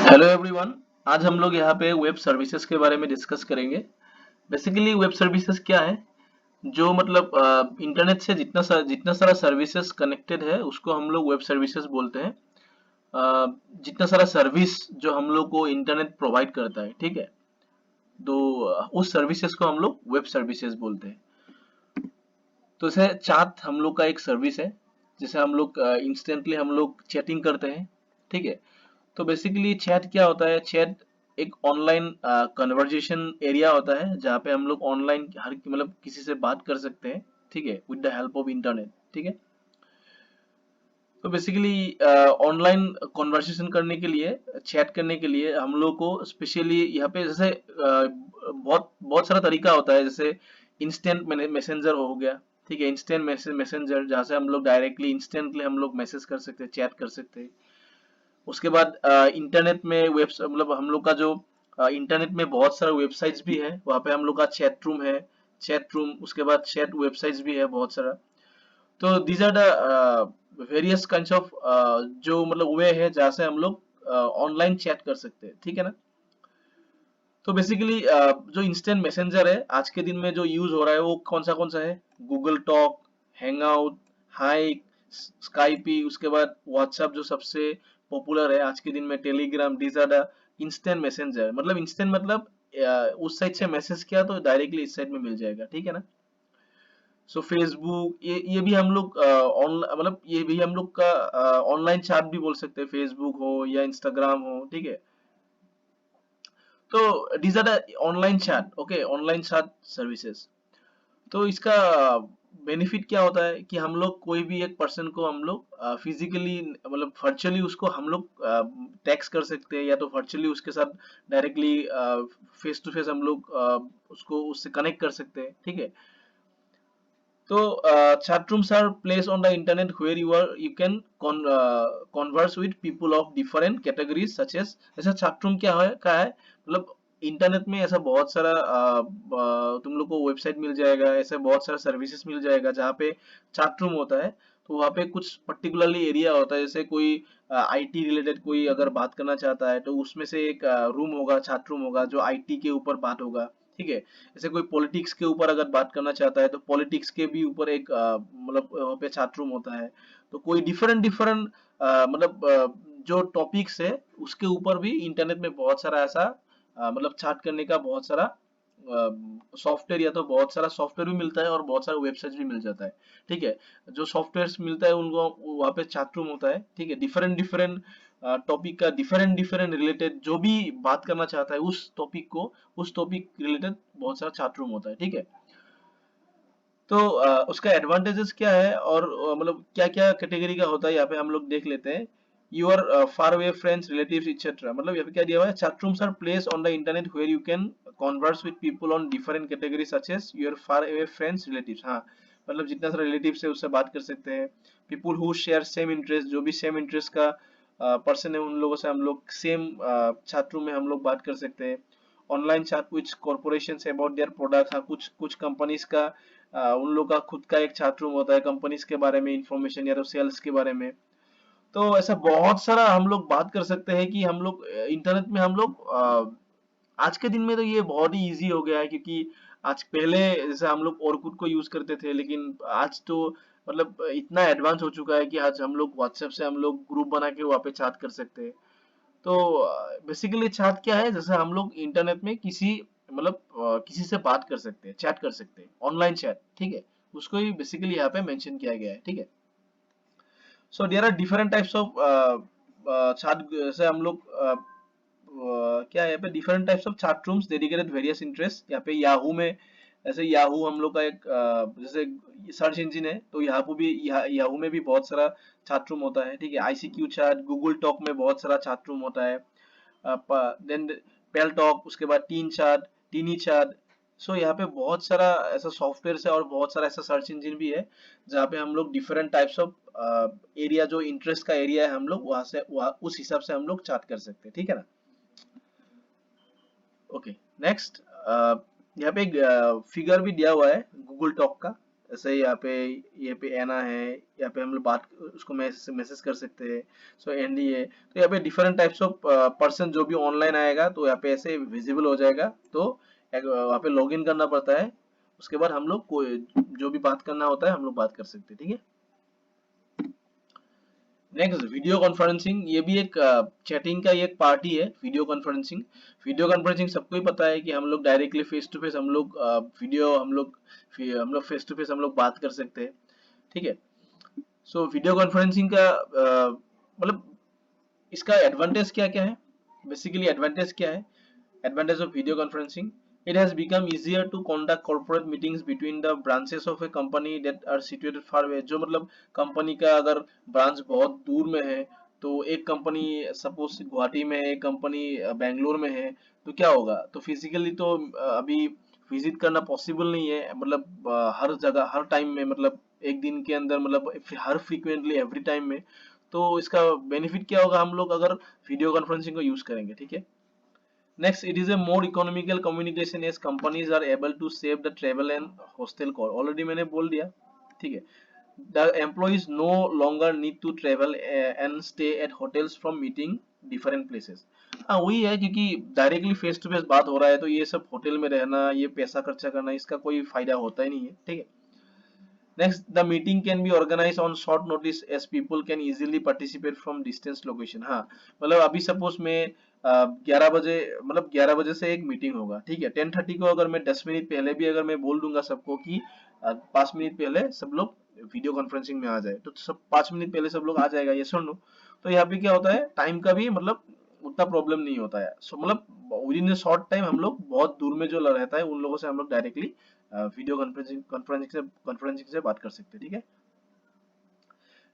Hello everyone. आज हम लोग यहाँ पे वेब सर्विसेज के बारे में डिस्कस करेंगे। बेसिकली वेब सर्विसेज क्या है? जो मतलब इंटरनेट से जितना सारा सर्विसेज कनेक्टेड है उसको हम लोग वेब सर्विसेज बोलते हैं। जितना सारा सर्विस जो हम लोग को इंटरनेट प्रोवाइड करता है, ठीक है, तो उस सर्विसेज को हम लोग वेब सर्विसेज बोलते हैं। तो जैसे चैट हम लोग का एक सर्विस है, जैसे हम लोग इंस्टेंटली हम लोग चैटिंग करते हैं, ठीक है। तो बेसिकली चैट क्या होता है? चैट एक ऑनलाइन कन्वर्जेशन एरिया होता है जहाँ पे हम लोग ऑनलाइन हर मतलब किसी से बात कर सकते हैं, ठीक है, with the help of internet, ठीक है। तो बेसिकली ऑनलाइन कन्वर्सेशन करने के लिए, चैट करने के लिए हम लोग को स्पेशली यहाँ पे जैसे बहुत बहुत सारा तरीका होता है। जैसे इंस्टेंट मैसेंजर हो गया, ठीक है, इंस्टेंट मैसेंजर जहाँ से हम लोग डायरेक्टली इंस्टेंटली हम लोग मैसेज कर सकते हैं, चैट कर सकते हैं। उसके बाद इंटरनेट में वेब मतलब हम लोग का जो इंटरनेट में बहुत सारा वेबसाइट्स भी है, वहाँ पे हम लोग का चैट रूम है, चैट रूम, उसके बाद चैट वेबसाइट्स भी है बहुत सारा। तो these are the various kinds of जो मतलब वे है जहाँ से हम लोग ऑनलाइन चैट कर सकते हैं, ठीक है ना। तो बेसिकली जो इंस्टेंट मैसेंजर है आज के दिन में जो यूज हो रहा है वो कौन सा है? गूगल टॉक, हैंगआउट, हाइक, स्काइपी, उसके बाद व्हाट्सएप जो सबसे पॉपुलर है आज के दिन में, Telegram, these are the instant messenger. मतलब इंस्टेंट मतलब उस साइड से मैसेज किया तो डायरेक्टली इस साइड में मिल जाएगा, ठीक है ना। सो फेसबुक, ये भी हम लोग मतलब ये भी हम लोग का ऑनलाइन चैट भी बोल सकते हैं, फेसबुक हो या इंस्टाग्राम हो, ठीक है। तो these are the online chat, okay, online chat services. तो इसका बेनिफिट क्या होता है कि हम लोग कोई भी एक पर्सन को हम लोग फिजिकली मतलब वर्चुअली उसको हम लोग टेक्स्ट कर सकते हैं, या तो वर्चुअली उसके साथ डायरेक्टली फेस टू फेस हम लोग उसको उससे कनेक्ट कर सकते हैं, ठीक है। तो chat rooms are placed on the internet where you can converse with people of different categories such as, ऐसा chat room क्या है मतलब इंटरनेट में ऐसा बहुत सारा तुम लोग को वेबसाइट मिल जाएगा, ऐसे बहुत सारा सर्विसेज मिल जाएगा जहाँ पे chat room होता है। तो वहाँ पे कुछ पर्टिकुलरली एरिया होता है, जैसे कोई आईटी रिलेटेड कोई अगर बात करना चाहता है तो उसमें से एक रूम होगा, chat room होगा जो आईटी के ऊपर बात होगा, ठीक है। जैसे कोई पॉलिटिक्स के ऊपर अगर बात करना चाहता है तो पॉलिटिक्स के भी ऊपर एक मतलब वहाँ पे चैट रूम होता है। तो कोई डिफरेंट डिफरेंट मतलब जो टॉपिक्स है उसके ऊपर भी इंटरनेट में बहुत सारा ऐसा मतलब चैट करने का बहुत सारा सॉफ्टवेयर, या तो बहुत सारा सॉफ्टवेयर भी मिलता है और बहुत सारा वेबसाइट भी मिल जाता है, ठीक है। जो सॉफ्टवेयर मिलता है उनको वहाँ पे चैट रूम होता है, ठीक है। डिफरेंट डिफरेंट टॉपिक का डिफरेंट डिफरेंट रिलेटेड जो भी बात करना चाहता है उस टॉपिक रिलेटेड बहुत सारा चैट रूम होता है, ठीक है। तो उसका एडवांटेजेस क्या है और मतलब क्या क्या कैटेगरी का होता है यहाँ पे हम लोग देख लेते हैं। Your far away friends, relatives, etcetera. मतलब यहाँ पे क्या दिया हुआ है? Chat rooms are place on the internet where you can converse with people on different category such as your far away friends, relatives. हाँ, मतलब जितना सारा रिलेटिव्स है उससे बात कर सकते हैं। People who share same interest, जो भी सेम इंटरेस्ट का पर्सन है उन लोगों से हम लोग सेम चैट रूम में हम लोग बात कर सकते हैं। Online chat which corporation about their product. हाँ, कुछ कुछ कंपनीज का उन लोग का खुद का एक चैट रूम होता है कंपनीज के बारे में इंफॉर्मेशन या तो सेल्स के बारे में। तो ऐसा बहुत सारा हम लोग बात कर सकते हैं कि हम लोग इंटरनेट में हम लोग आज के दिन में तो ये बहुत ही इजी हो गया है, क्योंकि आज पहले जैसे हम लोग orkut को यूज करते थे, लेकिन आज तो मतलब इतना एडवांस हो चुका है कि आज हम लोग व्हाट्सएप से हम लोग ग्रुप बना के वहाँ पे चैट कर सकते हैं। तो बेसिकली चैट क्या है? जैसे हम लोग इंटरनेट में किसी मतलब किसी से बात कर सकते हैं, चैट कर सकते हैं, ऑनलाइन चैट, ठीक है। उसको ही बेसिकली यहाँ पे मेंशन किया गया है, ठीक है। So there are different types of chat. जैसे हम लोग क्या है यहाँ पे? Different types of chat rooms dedicated various interest. यहाँ पे याहू में, ऐसे याहू हम लोग का एक जैसे सर्च इंजन है, तो याहू में भी बहुत सारा चैट रूम होता है, ठीक है। आईसीक्यू चैट, गूगल टॉक में बहुत सारा चैट रूम होता है। देन पेल टॉक, उसके बाद टीन चैट, टीनी चैट। सो यहाँ पे बहुत सारा ऐसा सॉफ्टवेयर है और बहुत सारा ऐसा सर्च इंजन भी है जहाँ पे हम लोग डिफरेंट टाइप्स ऑफ एरिया, जो इंटरेस्ट का एरिया है हम लोग वहां से उस हिसाब से हम लोग चैट कर सकते हैं, ठीक है ना। Okay, next. यहाँ पे एक फिगर भी दिया हुआ है गूगल टॉक का। जैसे यहाँ पे एना है, यहाँ पे हम लोग बात उसको मैसेज कर सकते हैं। सो एनडीए, तो यहाँ पे डिफरेंट टाइप्स ऑफ पर्सन जो भी ऑनलाइन आएगा तो यहाँ पे ऐसे विजिबल हो जाएगा। तो वहाँ पे लॉग इन करना पड़ता है, उसके बाद हम लोग कोई जो भी बात करना होता है हम लोग बात कर सकते हैं, ठीक है। नेक्स्ट वीडियो कॉन्फ्रेंसिंग, ये भी एक चैटिंग का एक पार्ट ही है वीडियो कॉन्फ्रेंसिंग। वीडियो कॉन्फ्रेंसिंग सबको ही पता है कि हम लोग डायरेक्टली फेस टू फेस हम लोग वीडियो हम लोग फेस टू फेस हम लोग बात कर सकते हैं, ठीक है। सो वीडियो कॉन्फ्रेंसिंग का मतलब इसका एडवांटेज क्या क्या है, बेसिकली एडवांटेज क्या है, advantage of video conferencing, it has become easier to conduct corporate meetings between the branches of a company that are situated far away। जो मतलब कंपनी का अगर ब्रांच बहुत दूर में है, तो एक कंपनी सपोज गुवाहाटी में है, एक कंपनी बेंगलोर में है, तो क्या होगा, तो फिजिकली तो अभी विजिट करना पॉसिबल नहीं है, मतलब हर जगह हर टाइम में, मतलब एक दिन के अंदर, मतलब हर फ्रीक्वेंटली एवरी टाइम में। तो इसका बेनिफिट क्या होगा, हम लोग अगर वीडियो कॉन्फ्रेंसिंग को यूज करेंगे, ठीक है। Next, it is a more economical communication as companies are able to save the travel and hostel cost। Already मैंने बोल दिया, ठीक है। The employees no longer need to travel and stay at hotels from meeting different places। हाँ वही है, क्योंकि directly face to face बात हो रहा है, तो ये सब होटल में रहना, ये पैसा खर्चा करना, इसका कोई फायदा होता ही नहीं है, ठीक है। Next, the meeting can be organized on short notice as people can easily participate from distance location। हाँ मतलब अभी सपोज मैं 11 बजे, मतलब 11 बजे से एक मीटिंग होगा, ठीक है। 10:30 को अगर मैं 10 मिनट पहले भी अगर मैं बोल दूंगा सबको कि 5 मिनट पहले सब लोग वीडियो कॉन्फ्रेंसिंग में आ जाए, तो सब 5 मिनट पहले सब लोग आ जाएगा, ये सुन लो। तो यहाँ पे क्या होता है, टाइम का भी मतलब उतना प्रॉब्लम नहीं होता है। सो मतलब विद इन शॉर्ट टाइम हम लोग बहुत दूर में जो रहता है उन लोगों से हम लोग डायरेक्टली वीडियो कॉन्फ्रेंसिंग से बात कर सकते हैं, ठीक है।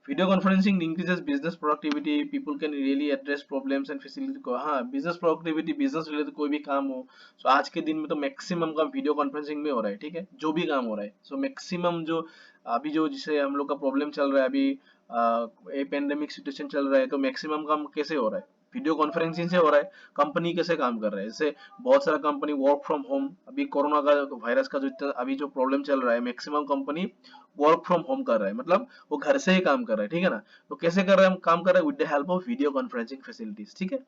Video conferencing increases business productivity, people can really address problems and facility को। हाँ बिजनेस प्रोडक्टिविटी, बिजनेस रिलेटेड कोई भी काम हो, सो आज के दिन में तो मैक्सिमम काम वीडियो कॉन्फ्रेंसिंग में हो रहा है, ठीक है। जो भी काम हो रहा है, सो मैक्सिमम जो अभी जो जिसे हम लोग का प्रॉब्लम चल रहा है अभी, ये पेंडेमिक सिचुएशन चल रहा है, तो मैक्सिमम काम कैसे हो रहा है, वीडियो कॉन्फ्रेंसिंग से हो रहा है। कंपनी कैसे काम कर रहा है, जैसे बहुत सारा कंपनी वर्क फ्रॉम होम, अभी कोरोना का वायरस का जो इतना अभी जो प्रॉब्लम चल रहा है, maximum company work from home कर रहा है, मतलब वो घर से ही काम कर रहा है, ठीक है ना। तो कैसे कर रहा है, काम कर रहा है with the help of video conferencing facilities, ठीक है।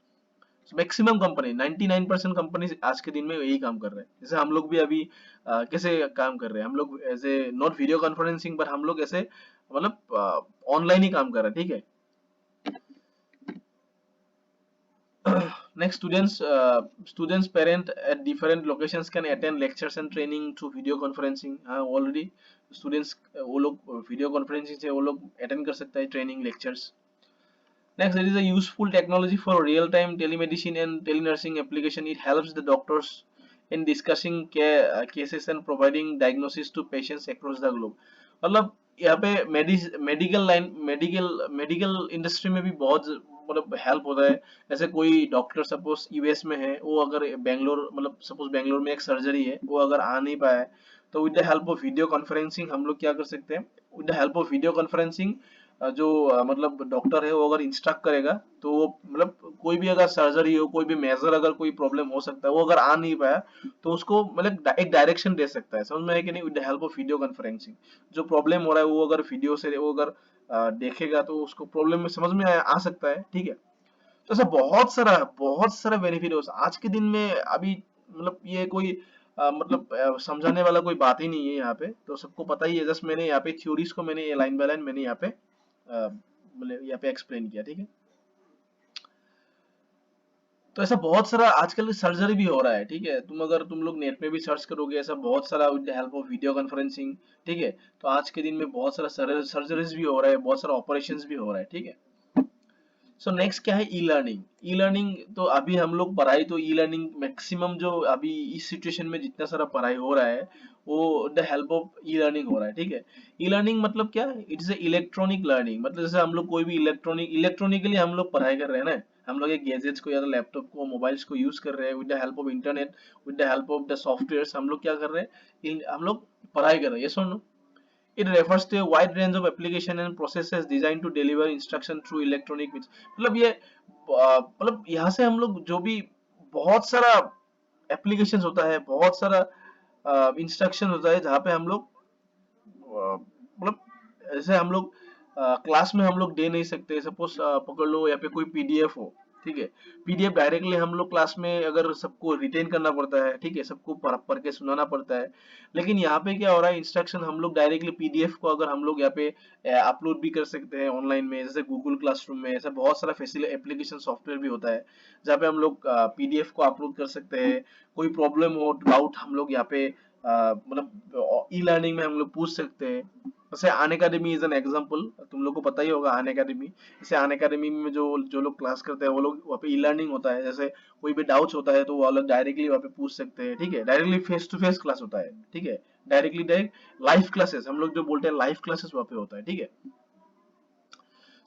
मैक्सिमम कंपनी 99% कंपनी आज के दिन में यही काम कर रहे हैं। जैसे हम लोग भी अभी कैसे काम कर रहे हैं, हम लोग as a not video conferencing पर हम लोग ऐसे मतलब ऑनलाइन ही काम कर रहे हैं, ठीक है। Next, students parent at different locations can attend lectures and training through video conferencing। हाँ already students वो लोग वीडियो कॉन्फ्रेंसिंग से वो लोग अटेंड कर सकता है training lectures. Next, there is a useful technology for real-time telemedicine and telenursing application। It helps the doctors in discussing cases and providing diagnosis to patients across the globe। मतलब यहाँ पे medical industry में भी बहुत मतलब help होता है। जैसे कोई डॉक्टर सपोज यूएस में है, वो अगर बेंगलोर, मतलब सपोज बेंगलोर में एक सर्जरी है, वो अगर आ नहीं पाया है, तो with the help of video conferencing हम लोग क्या कर सकते हैं, with the help of video conferencing जो मतलब डॉक्टर है वो अगर इंस्ट्रक्ट करेगा, तो वो मतलब कोई भी अगर सर्जरी हो, कोई भी मेजर अगर कोई प्रॉब्लम हो सकता है, वो अगर आ नहीं पाया, तो उसको मतलब एक डायरेक्शन दे सकता है, समझ में है कि नहीं, with the help of video conferencing. जो प्रॉब्लम हो रहा है वो अगर वीडियो से वो अगर देखेगा, तो उसको प्रॉब्लम में समझ में आ सकता है, ठीक है। तो ऐसा बहुत सारा बेनिफिट है आज के दिन में अभी, मतलब ये कोई मतलब समझाने वाला कोई बात ही नहीं है यहाँ पे, तो सबको पता ही है। जस्ट मैंने यहाँ पे थ्योरीज को मैंने लाइन बाय लाइन मैंने यहाँ पे मतलब यहाँ पे एक्सप्लेन किया, ठीक है। तो ऐसा बहुत सारा आजकल सर्जरी भी हो रहा है, ठीक है। तुम लोग नेट में भी सर्च करोगे, ऐसा बहुत सारा with the help of video conferencing, ठीक है। तो आज के दिन में बहुत सारा सर्जरीज भी हो रहा है, बहुत सारा ऑपरेशंस भी हो रहा है, ठीक है। सो नेक्स्ट क्या है, ई लर्निंग। ई लर्निंग तो अभी हम लोग पढ़ाई तो ई लर्निंग मैक्सिमम जो अभी इस सिचुएशन में जितना सारा पढ़ाई हो रहा है, वो the help of e learning हो रहा है, ठीक है। ई लर्निंग मतलब क्या, इट इज इलेक्ट्रॉनिक लर्निंग, मतलब जैसे हम लोग कोई भी इलेक्ट्रॉनिकली हम लोग पढ़ाई कर रहे हैं ना, हम लोग एक गैजेट्स को या तो लैपटॉप को मोबाइल्स को यूज कर रहे हैं, with the help of internet, with the help of the software हम लोग क्या कर रहे हैं, हम लोग पढ़ाई कर रहे हैं, ये सुनो। It refers to a wide range of application and processes designed to deliver instruction through electronic means। मतलब ये मतलब यहाँ से हम लोग जो भी बहुत सारा एप्लीकेशंस होता है, बहुत सारा इंस्ट्रक्शन होता है, जहाँ पे हम लोग मतलब ऐसे हम लोग क्लास में हम लोग दे नहीं सकते। सपोज पकड़ लो यहाँ पे कोई पीडीएफ हो, ठीक है, पीडीएफ डायरेक्टली हम लोग क्लास में अगर सबको रिटेन करना पड़ता है, ठीक है, सबको पढ़ के सुनाना पड़ता है। लेकिन यहाँ पे क्या हो रहा है, इंस्ट्रक्शन हम लोग डायरेक्टली पीडीएफ को अगर हम लोग यहाँ पे अपलोड भी कर सकते हैं ऑनलाइन में, जैसे गूगल क्लासरूम में ऐसा बहुत सारा फैसिलिटी एप्लीकेशन सॉफ्टवेयर भी होता है जहाँ पे हम लोग पीडीएफ को अपलोड कर सकते हैं। कोई प्रॉब्लम हो, डाउट, हम लोग यहाँ पे मतलब ई लर्निंग में हम लोग पूछ सकते हैं। जैसे अन अकेडमी इज एन एग्जाम्पल, तुम लोग को पता ही होगा अन अकेडमी। जैसे अन अकेडमी में जो जो लोग क्लास करते हैं वो लोग वहाँ पे ई लर्निंग होता है, जैसे कोई भी डाउट्स होता है तो वो लोग डायरेक्टली वहाँ पे पूछ सकते हैं, ठीक है, directly face to face class होता है, ठीक है, डायरेक्ट लाइव क्लासेस हम लोग जो बोलते हैं लाइव क्लासेस वहाँ पे होता है, ठीक है।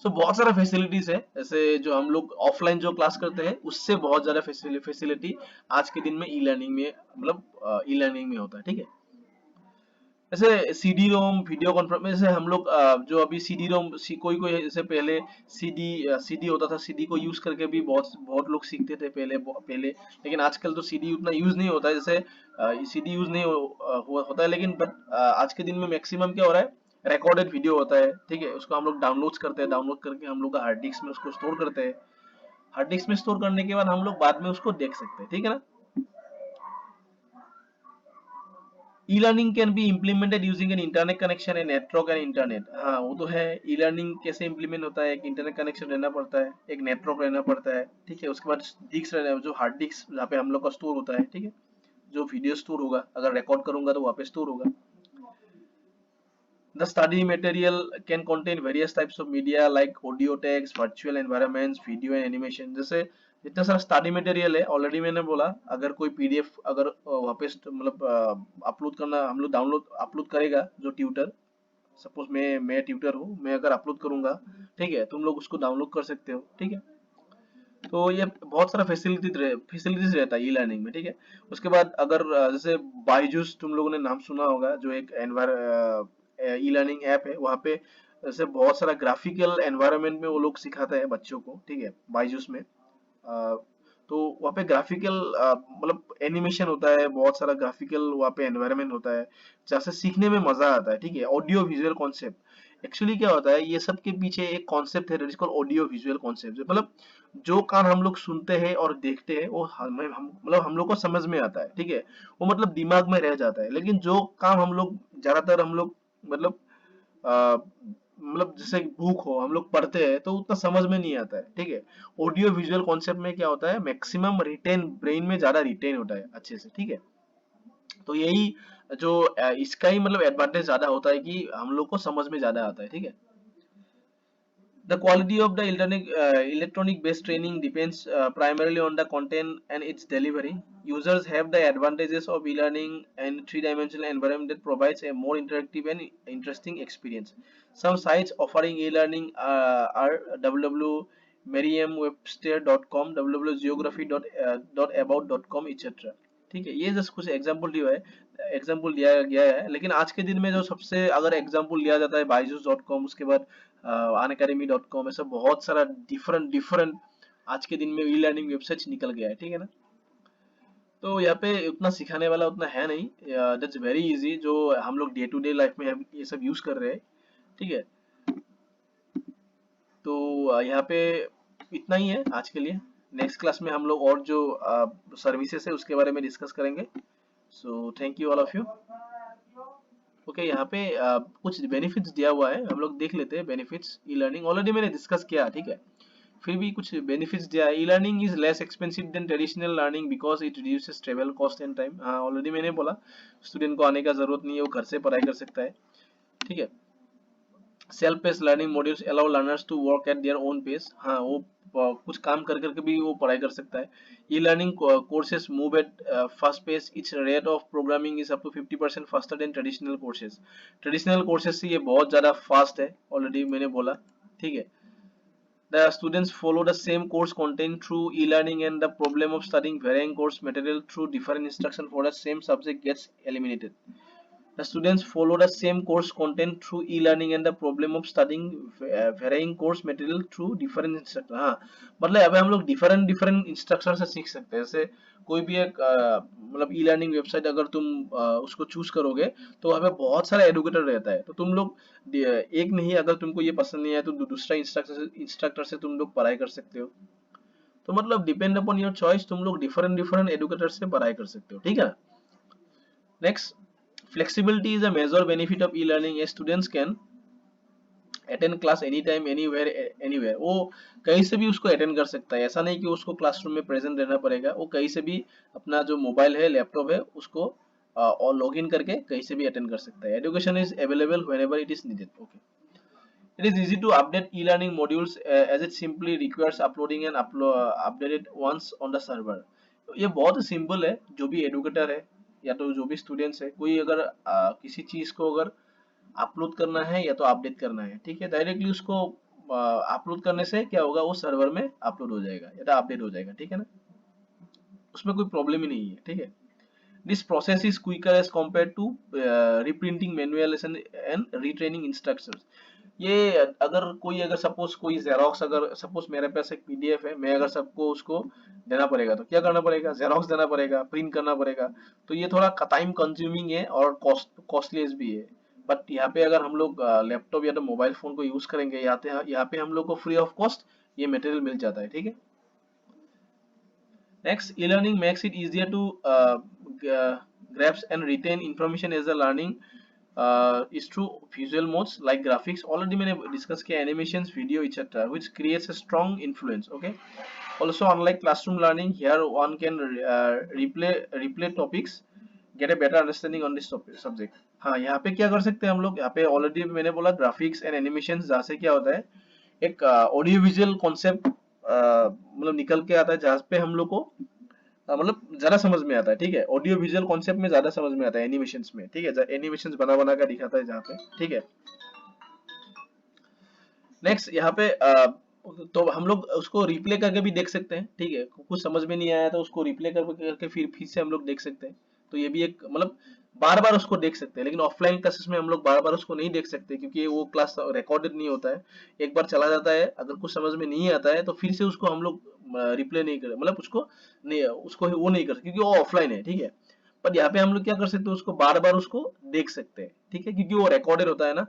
सो बहुत सारा फैसिलिटीज है, जैसे जो हम लोग ऑफलाइन जो क्लास करते हैं उससे बहुत ज्यादा फैसिलिटी आज के दिन में ई लर्निंग में, मतलब ई लर्निंग में होता है, ठीक है। जैसे सीडी रोम वीडियो कॉन्फ्रेंस, जैसे हम लोग जो अभी सीडी रोम कोई कोई जैसे पहले सीडी सीडी होता था, सीडी को यूज करके भी बहुत बहुत लोग सीखते थे पहले। लेकिन आजकल तो सीडी उतना यूज नहीं होता है, जैसे सीडी यूज नहीं होता है, लेकिन बट आज के दिन में मैक्सिमम क्या हो रहा है, रिकॉर्डेड वीडियो होता है, ठीक है, उसको हम लोग डाउनलोड करते हैं, डाउनलोड करके हम लोग का हार्ड डिस्क में उसको स्टोर करते हैं। हार्ड डिस्क में स्टोर करने के बाद हम लोग बाद में उसको देख सकते हैं, ठीक है ना। E-learning can be implemented using an internet connection and network and internet. हाँ वो तो है, ई लर्निंग कैसे इम्प्लीमेंट होता है, एक इंटरनेट कनेक्शन रहना पड़ता है, एक नेटवर्क रहना पड़ता है, ठीक है, उसके बाद डिस्क रहना है, जो हार्ड डिस्क जहाँ पे हम लोग का स्टोर होता है, ठीक है, जो वीडियो स्टोर होगा, अगर रिकॉर्ड करूंगा तो वहाँ पे स्टोर होगा। The study material can contain various types of media like audio, text, virtual environments, video and animation। जैसे इतना सारा स्टडी मटेरियल है, ऑलरेडी मैंने बोला, अगर कोई पीडीएफ अगर वहाँ पे मतलब अपलोड करना, हम लोग डाउनलोड अपलोड करेगा जो ट्यूटर, सपोज मैं ट्यूटर हूँ, मैं अगर अपलोड करूंगा, ठीक है, तुम लोग उसको डाउनलोड कर सकते हो, ठीक है। तो ये बहुत सारा फैसिलिटीज रहता है ई लर्निंग में, ठीक है। उसके बाद अगर जैसे बायजूस तुम लोगों ने नाम सुना होगा, जो एक ई लर्निंग ऐप है, वहाँ पे जैसे बहुत सारा ग्राफिकल एनवायरनमेंट में वो लोग सिखाते हैं बच्चों को, ठीक है, बायजूस में। तो वहाँ पे ग्राफिकल मतलब एनिमेशन होता है, बहुत सारा ग्राफिकल वहाँ पे एनवायरनमेंट होता है, जैसे सीखने में मजा आता है, ठीक है। ऑडियो विजुअल कॉन्सेप्ट, एक्चुअली क्या होता है, ये सब के पीछे एक कॉन्सेप्ट है, जिसको ऑडियो विजुअल कॉन्सेप्ट, मतलब जो कान हम लोग सुनते हैं और देखते हैं वो मतलब हम लोग को समझ में आता है, ठीक है, वो मतलब दिमाग में रह जाता है। लेकिन जो काम हम लोग ज्यादातर हम लोग मतलब मतलब जैसे बुक हो हम लोग पढ़ते हैं तो उतना समझ में नहीं आता है, ठीक है। ऑडियो विजुअल कॉन्सेप्ट में क्या होता है, मैक्सिमम रिटेन ब्रेन में ज्यादा रिटेन होता है अच्छे से, ठीक है। तो यही जो इसका ही मतलब एडवांटेज ज्यादा होता है कि हम लोग को समझ में ज्यादा आता है, ठीक है। The quality of the electronic based training depends primarily on the content and its delivery. Users have the advantages of e-learning and three-dimensional environment that provides a more interactive and interesting experience. Some sites offering e-learning are www.merriam-webster.com, www.geography.about.com, etc. ठीक है, ये just कुछ example दिया है, example दिया गया है। लेकिन आज के दिन में जो सबसे अगर एग्जांपल लिया जाता है बायजूस.com, उसके बाद अनअकैडमी.com, ऐसा बहुत सारा डिफरेंट डिफरेंट आज के दिन में ई लर्निंग वेबसाइट्स निकल गया है, ठीक है ना। तो यहाँ पे उतना सिखाने वाला उतना है नहीं, दैट्स वेरी इजी, जो हम लोग डे टू डे लाइफ में हम ये सब यूज कर रहे हैं, ठीक है। तो यहाँ पे इतना ही है आज के लिए। नेक्स्ट क्लास में हम लोग और जो सर्विसेज है उसके बारे में डिस्कस करेंगे। So thank you all of you. Okay, यहाँ पे कुछ बेनिफिट्स दिया हुआ है, हम लोग देख लेते हैं बेनिफिट्स। ई लर्निंग ऑलरेडी मैंने डिस्कस किया, ठीक है, फिर भी कुछ बेनिफिट्स दिया है। E learning is less expensive than traditional learning because it reduces travel cost and time. हाँ ऑलरेडी मैंने बोला, स्टूडेंट को आने का जरूरत नहीं है, वो घर से पढ़ाई कर सकता है, ठीक है। Self pace learning modules allow learners to work at their own pace. हाँ वो कुछ काम कर करके भी वो पढ़ाई कर सकता है। E learning courses move at fast pace, its rate of programming is up to 50% faster than traditional courses. Traditional courses से ये बहुत ज्यादा फास्ट है, ऑलरेडी मैंने बोला, ठीक है। The students follow the same course content through e-learning and the problem of studying varying course material through different instruction for the same subject gets eliminated. The students follow the same course content through e-learning and the problem of studying varying course material through different instructor. हाँ, मतलब अभी हम लोग different different instructor से सीख सकते हैं। जैसे कोई भी एक मतलब e-learning वेबसाइट अगर तुम उसको चूज करोगे तो वहाँ पे बहुत सारा एडुकेटर रहता है, तो तुम लोग एक नहीं, अगर तुमको ये पसंद नहीं आया तो दूसरा इंस्ट्रक्टर से तुम लोग पढ़ाई कर सकते हो। तो मतलब डिपेंड अपॉन योर चॉइस, तुम लोग डिफरेंट डिफरेंट एडुकेटर से पढ़ाई कर सकते हो, ठीक है ना। Next, flexibility is a major benefit of e-learning. Students can attend class anytime anywhere anywhere, वो कहीं से भी उसको अटेंड कर सकता है। ऐसा नहीं कि उसको क्लासरूम में प्रेजेंट रहना पड़ेगा, वो कहीं से भी अपना जो मोबाइल है, लैपटॉप है, उसको और लॉग इन करके कहीं से भी अटेंड कर सकता है। Education is available whenever it is needed. Okay. It is easy to update e-learning modules as it simply requires uploading and updated once on the server. ये बहुत सिंपल है, जो भी एडुकेटर है या तो जो भी स्टूडेंट्स है, कोई अगर किसी चीज को अगर अपलोड करना है या तो अपडेट करना है, ठीक है, डायरेक्टली उसको अपलोड करने से क्या होगा, वो सर्वर में अपलोड हो जाएगा या तो अपडेट हो जाएगा, ठीक है ना, उसमें कोई प्रॉब्लम ही नहीं है, ठीक है। This process is quicker as compare to reprinting manual and retraining instructions. ये अगर कोई, अगर सपोज कोई जेरोक्स, अगर सपोज मेरे पास एक पीडीएफ है, मैं अगर सबको उसको देना पड़ेगा तो क्या करना पड़ेगा, जेरोक्स देना पड़ेगा, प्रिंट करना पड़ेगा, तो ये थोड़ा टाइम कंज्यूमिंग है और कॉस्टलीज भी है। बट यहाँ पे अगर हम लोग लैपटॉप या तो मोबाइल फोन को यूज करेंगे, यहाँ पे हम लोग को फ्री ऑफ कॉस्ट ये मटेरियल मिल जाता है, ठीक है। Next, e-learning makes it easier to grasp and retain information as a learning is through visual modes like graphics. Already मैंने discuss किया animations, video, etc., which creates a strong influence. Okay. Also, unlike classroom learning, here one can replay topics, get a better understanding on this subject. हाँ, यहाँ पे क्या कर सकते हैं हम लोग, यहाँ पे ऑलरेडी मैंने बोला ग्राफिक्स एंड एनिमेशन, जहाँ से क्या होता है, एक ऑडियो विजुअल कॉन्सेप्ट मतलब निकल के आता है, जहाँ पे हम लोग को मतलब ज्यादा समझ में आता है, ठीक है। ऑडियो विजुअल कॉन्सेप्ट में ज्यादा समझ में आता है एनिमेशंस में, ठीक है, एनिमेशंस बना बना कर दिखाता है जहाँ पे, ठीक है। नेक्स्ट, यहाँ पे तो हम लोग उसको रिप्ले करके भी देख सकते हैं, ठीक है, कुछ समझ में नहीं आया तो उसको रिप्ले करके फिर से हम लोग देख सकते हैं। तो ये भी एक मतलब बार बार उसको देख सकते हैं, लेकिन ऑफलाइन क्लासेस में हम लोग बार बार उसको नहीं देख सकते, क्योंकि वो क्लास रिकॉर्डेड नहीं होता है। एक बार चला जाता है, अगर कुछ समझ में नहीं आता है तो फिर से उसको हम लोग रिप्ले नहीं कर, मतलब उसको नहीं, उसको वो नहीं कर सकते, क्योंकि वो ऑफलाइन है, ठीक है। पर यहाँ पे हम लोग क्या कर सकते हैं, उसको बार बार उसको देख सकते हैं, ठीक है, क्योंकि वो रिकॉर्डेड होता है ना।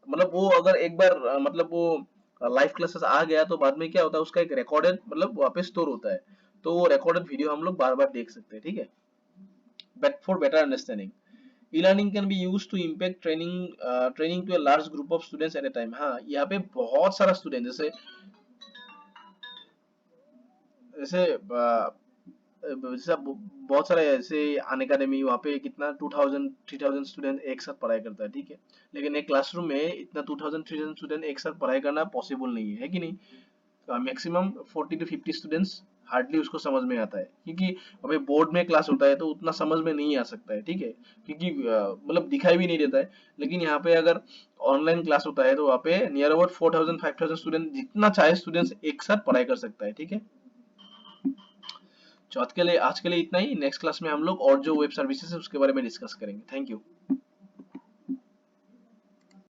मतलब वो अगर एक बार मतलब वो लाइव क्लासेस आ गया तो बाद में क्या होता है, उसका एक रिकॉर्डेड मतलब वहाँ पे स्टोर होता है, तो वो रिकॉर्डेड वीडियो हम लोग बार बार देख सकते हैं, ठीक है। But for better understanding, e-learning can be used to impact training to a large group of students at a time. हाँ, यहाँ पे बहुत सारा स्टूडेंट, जैसे जैसे जैसे बहुत सारे ऐसे अन अकेडमी, वहाँ पे कितना 2000 3000 स्टूडेंट एक साथ पढ़ाई करता है, ठीक है। लेकिन एक क्लासरूम में इतना 2000 3000 स्टूडेंट एक साथ पढ़ाई करना पॉसिबल नहीं है कि नहीं। मैक्सिमम 40 to 50 स्टूडेंट्स हार्डली उसको समझ में आता है, क्योंकि अभी बोर्ड में क्लास होता है तो उतना समझ में नहीं आ सकता है, ठीक है, क्योंकि मतलब दिखाई भी नहीं देता है। लेकिन यहाँ पे अगर ऑनलाइन क्लास होता है तो वहाँ पे नियर अबाउट 4000 5000 स्टूडेंट, जितना चाहे स्टूडेंट्स एक साथ पढ़ाई कर सकता है, ठीक है। तो आज के लिए इतना ही। नेक्स्ट क्लास में हम लोग और जो वेब सर्विसेज है उसके बारे में डिस्कस करेंगे। Thank you.